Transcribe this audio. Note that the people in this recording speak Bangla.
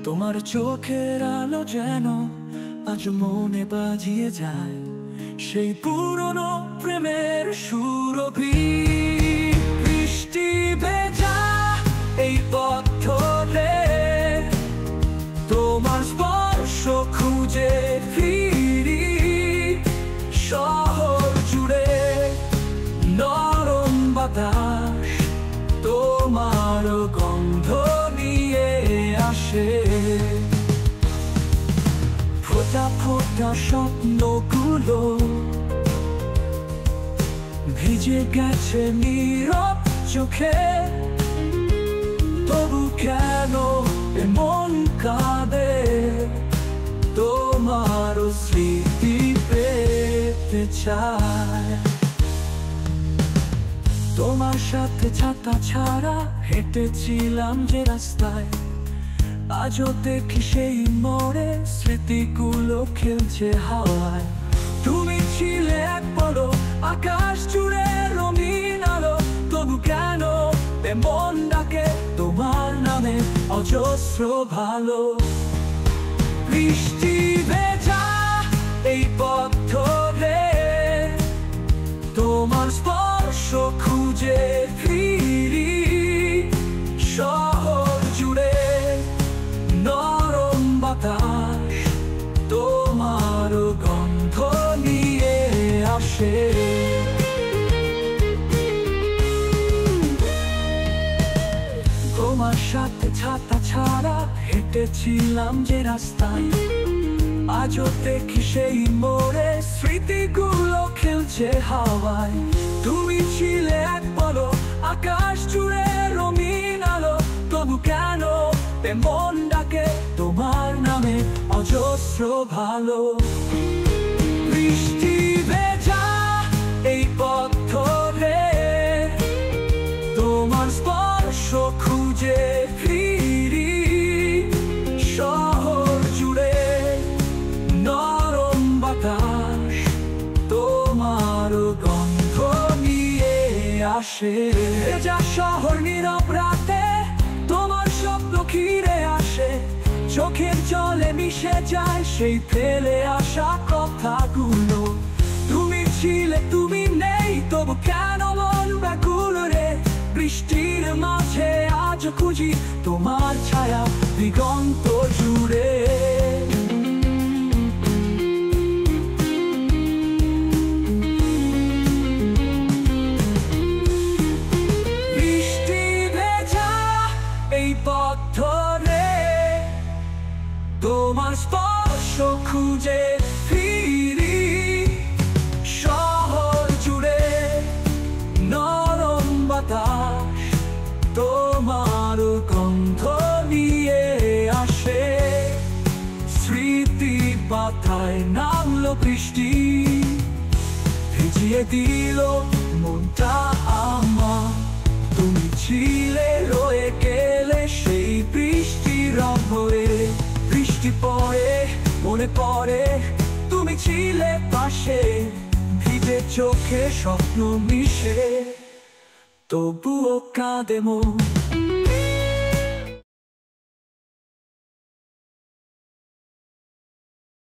তোমার চোখের আলো যেন আজ মনে বাজিয়ে যায় সেই পুরনো প্রেমের সুরভি। বৃষ্টি ভেজা এই পথ ধরে তোমার স্পর্শ খুঁজে ফিরি, শহর জুড়ে নরম বাতাস তোমার গন্ধ নিয়ে আসে। ফোঁটা ফোঁটা স্বপ্নগুলো ভিজে গেছে নীরব চোখে, তবু কেন এমন কাঁদে তোমার স্মৃতি পেতে চায়। তোমার সাথে ছাতা ছাড়া হেঁটেছিলাম যে রাস্তায়, আজও দেখি সেই মোড়ে স্মৃতিগুলো খেলছে হাওয়ায়। তুমি ছিলে এক পলক আকাশ জুড়ে রঙিন আলো, তবু কেন এমন ডাকে তোমার নামে অজস্র ভালো। বৃষ্টি ভেজা এই পথ ধরে তোমার স্পর্শ খুঁজে ফিরি, শহর জুড়ে নরম বাতাস তোমার গন্ধ নিয়ে আসে। তোমার সাথে ছাতা ছাড়া হেঁটেছিলাম যে রাস্তায়, আজও দেখি সেই মোড়ে স্মৃতিগুলো খেলছে হাওয়ায়। তুমি ছিলে এক পলক আকাশ জুড়ে রঙিন আলো, তবু কেন এমন ডাকে তোমার নামে অজস্র ভালো। বৃষ্টি ভেজা এই পথ ধরে তোমার স্পর্শ খুঁজে ফিরি, শহর জুড়ে নরম বাতাস তোমার গন্ধ নিয়ে আসে। ভেজা শহর নীরব রাতে তোমার স্বপ্ন ঘিরে আসে, চোখের জলে মিশে যায় সেই ফেলে আসা কথাগুলো। তুমি ছিলে তুমি নেই, তবু কেন মন ব্যাকুল রে। বৃষ্টির মাঝে আজ খুঁজি তোমার ছায়া দিগন্ত জুড়ে। বৃষ্টি ভেজা এই পথ ধরে তোমার স্পর্শ খুঁজে ফিরি, শহর জুড়ে নরম বাতাস তোমার গন্ধ নিয়ে আসে। স্মৃতি পাতায় নামলো বৃষ্টি, ভিজিয়ে দিল মনটা আমার। তুমি ছিলে রয়ে গেলে সেই বৃষ্টির ভরে। বৃষ্টি পড়ে মনে পড়ে তুমি ছিলে পাশে, ভিজে চোখে স্বপ্ন মিশে তবুও কাঁদে মন।